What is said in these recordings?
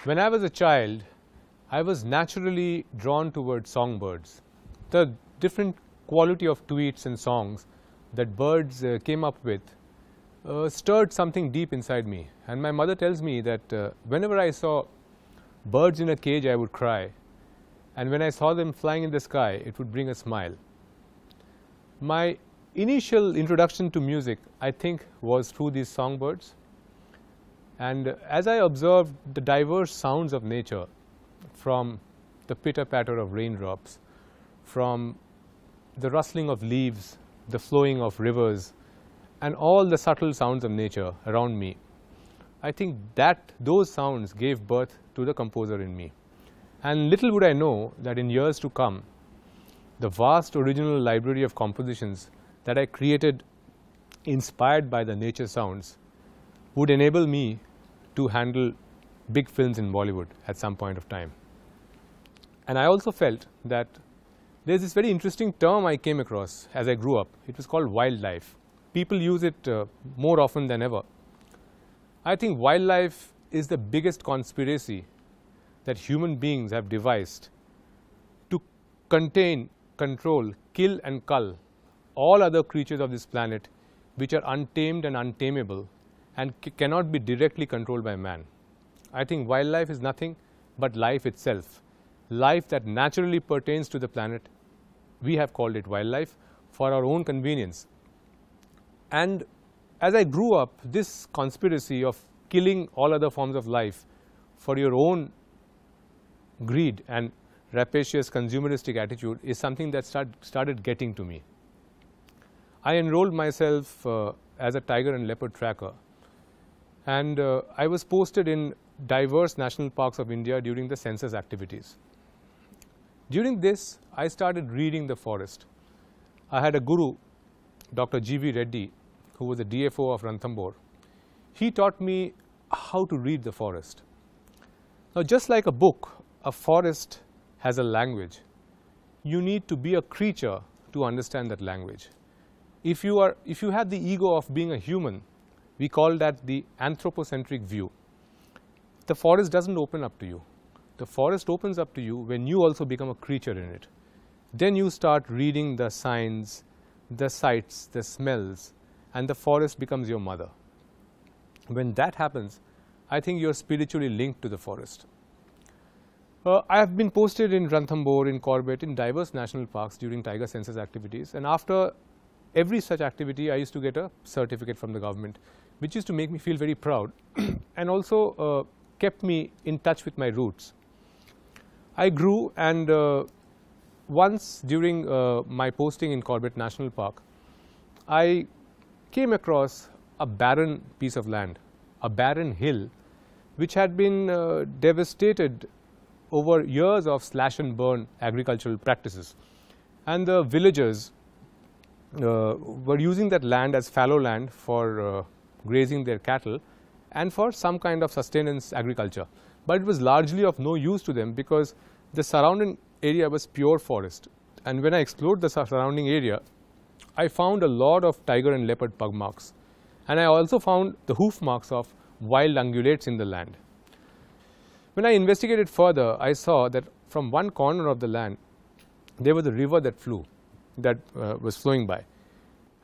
When I was a child, I was naturally drawn towards songbirds. The different quality of tweets and songs that birds came up with stirred something deep inside me. And my mother tells me that whenever I saw birds in a cage, I would cry. And when I saw them flying in the sky, it would bring a smile. My initial introduction to music, I think, was through these songbirds. And as I observed the diverse sounds of nature, from the pitter-patter of raindrops, from the rustling of leaves, the flowing of rivers, and all the subtle sounds of nature around me, I think that those sounds gave birth to the composer in me. And little would I know that in years to come, the vast original library of compositions that I created inspired by the nature sounds would enable me to handle big films in Bollywood at some point of time. And I also felt that there's this very interesting term I came across as I grew up. It was called wildlife. People use it more often than ever. I think wildlife is the biggest conspiracy that human beings have devised to contain, control, kill and cull all other creatures of this planet which are untamed and untamable and cannot be directly controlled by man. I think wildlife is nothing but life itself. Life that naturally pertains to the planet, we have called it wildlife for our own convenience. And as I grew up, this conspiracy of killing all other forms of life for your own greed and rapacious consumeristic attitude is something that started getting to me. I enrolled myself as a tiger and leopard tracker, and I was posted in diverse national parks of India during the census activities. During this, I started reading the forest. I had a guru, Dr. G.V. Reddy, who was the DFO of Ranthambore. He taught me how to read the forest. Now, just like a book, a forest has a language. You need to be a creature to understand that language. If you have the ego of being a human, we call that the anthropocentric view. The forest doesn't open up to you. The forest opens up to you when you also become a creature in it. Then you start reading the signs, the sights, the smells, and the forest becomes your mother. When that happens, I think you're spiritually linked to the forest. I have been posted in Ranthambore, in Corbett, in diverse national parks during tiger census activities, and after every such activity, I used to get a certificate from the government, which used to make me feel very proud and also kept me in touch with my roots. I grew, and once during my posting in Corbett National Park, I came across a barren piece of land, a barren hill, which had been devastated over years of slash and burn agricultural practices. And the villagers were using that land as fallow land for grazing their cattle and for some kind of sustenance agriculture. But it was largely of no use to them because the surrounding area was pure forest. And when I explored the surrounding area, I found a lot of tiger and leopard pug marks. And I also found the hoof marks of wild ungulates in the land. When I investigated further, I saw that from one corner of the land, there was a river that was flowing by.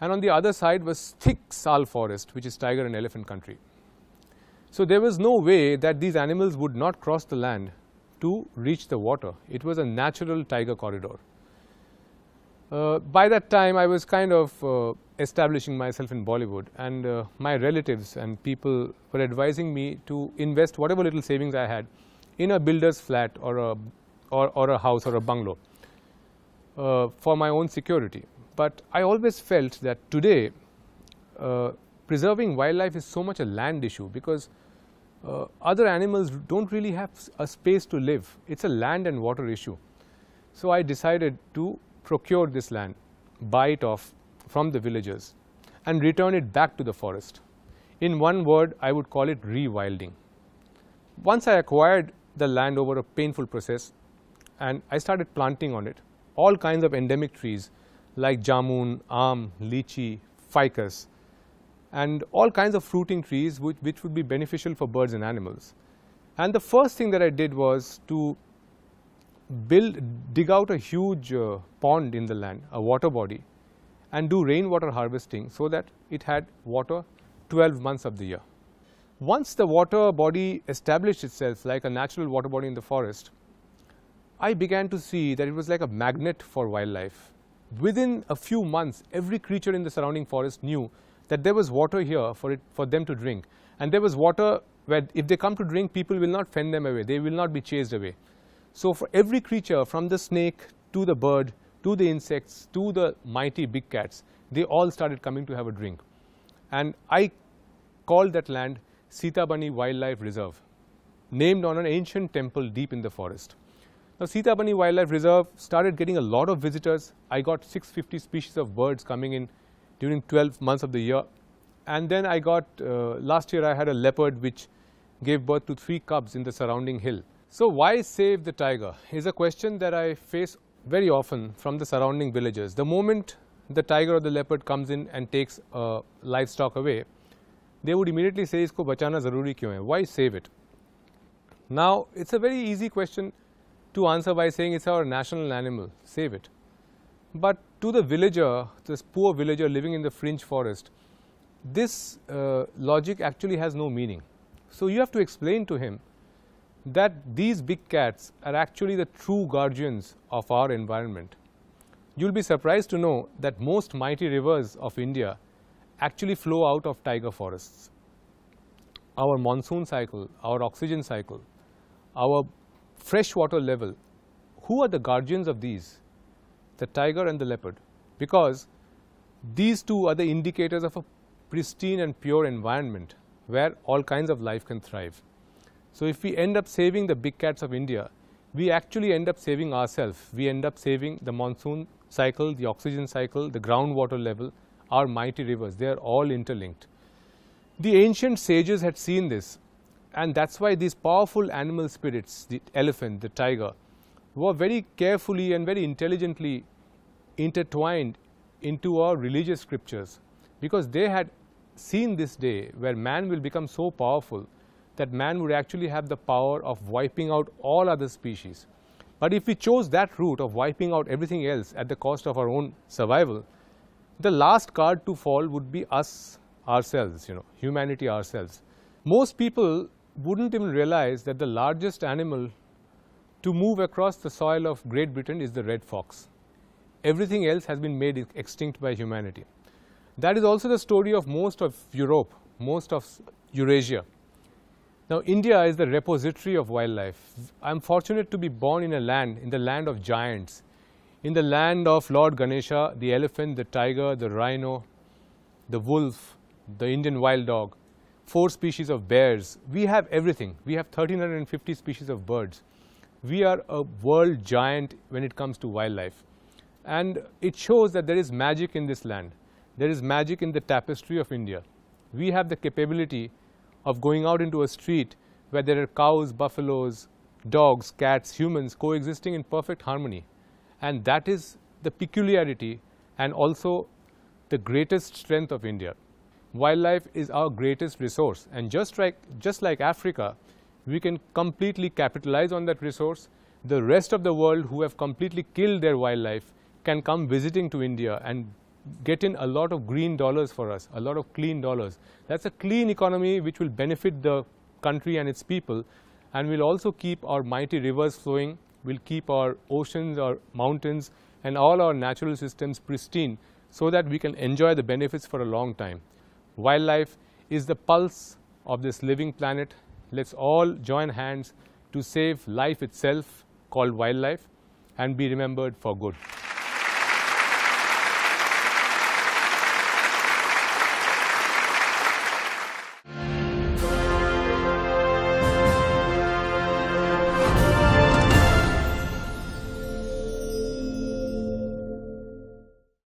And on the other side was thick sal forest, which is tiger and elephant country. So there was no way that these animals would not cross the land to reach the water. It was a natural tiger corridor. By that time, I was kind of establishing myself in Bollywood, and my relatives and people were advising me to invest whatever little savings I had in a builder's flat or a house or a bungalow for my own security. But I always felt that today preserving wildlife is so much a land issue because other animals don't really have a space to live. It's a land and water issue. So I decided to procure this land, buy it off from the villagers and return it back to the forest. In one word, I would call it rewilding. Once I acquired the land over a painful process and I started planting on it all kinds of endemic trees like jamun, aam, lychee, ficus, and all kinds of fruiting trees which would be beneficial for birds and animals. And the first thing that I did was to dig out a huge pond in the land, a water body, and do rainwater harvesting so that it had water 12 months of the year. Once the water body established itself like a natural water body in the forest, I began to see that it was like a magnet for wildlife. Within a few months, every creature in the surrounding forest knew that there was water here for them to drink. And there was water where if they come to drink, people will not fend them away, they will not be chased away. So for every creature, from the snake to the bird, to the insects, to the mighty big cats, they all started coming to have a drink. And I called that land Sitabani Wildlife Reserve, named on an ancient temple deep in the forest. Now, Sitabani Wildlife Reserve started getting a lot of visitors. I got 650 species of birds coming in during 12 months of the year. And then I got, last year I had a leopard which gave birth to 3 cubs in the surrounding hill. So why save the tiger is a question that I face very often from the surrounding villagers. The moment the tiger or the leopard comes in and takes livestock away, they would immediately say, "Isko bachana zaruri kyun hai? Why save it?" Now, it's a very easy question to answer by saying it's our national animal, save it. But to the villager, this poor villager living in the fringe forest, this logic actually has no meaning. So you have to explain to him that these big cats are actually the true guardians of our environment. You'll be surprised to know that most mighty rivers of India actually flow out of tiger forests. Our monsoon cycle, our oxygen cycle, our freshwater level, who are the guardians of these? The tiger and the leopard, because these two are the indicators of a pristine and pure environment where all kinds of life can thrive. So if we end up saving the big cats of India, we actually end up saving ourselves. We end up saving the monsoon cycle, the oxygen cycle, the groundwater level, our mighty rivers. They are all interlinked. The ancient sages had seen this, and that's why these powerful animal spirits, the elephant, the tiger, were very carefully and very intelligently intertwined into our religious scriptures, because they had seen this day where man will become so powerful that man would actually have the power of wiping out all other species. But if we chose that route of wiping out everything else at the cost of our own survival, the last card to fall would be us, ourselves, humanity ourselves. Most people wouldn't even realize that the largest animal to move across the soil of Great Britain is the red fox. Everything else has been made extinct by humanity. That is also the story of most of Europe, most of Eurasia. Now, India is the repository of wildlife. I am fortunate to be born in the land of giants, in the land of Lord Ganesha, the elephant, the tiger, the rhino, the wolf, the Indian wild dog, 4 species of bears. We have everything. We have 1,350 species of birds. We are a world giant when it comes to wildlife. And it shows that there is magic in this land. There is magic in the tapestry of India. We have the capability of going out into a street where there are cows, buffaloes, dogs, cats, humans coexisting in perfect harmony. And that is the peculiarity and also the greatest strength of India. Wildlife is our greatest resource, and just like Africa, we can completely capitalize on that resource. The rest of the world who have completely killed their wildlife can come visiting to India and get in a lot of green dollars for us, a lot of clean dollars. That's a clean economy which will benefit the country and its people, and will also keep our mighty rivers flowing, will keep our oceans, our mountains, and all our natural systems pristine so that we can enjoy the benefits for a long time. Wildlife is the pulse of this living planet. Let's all join hands to save life itself, called wildlife, and be remembered for good.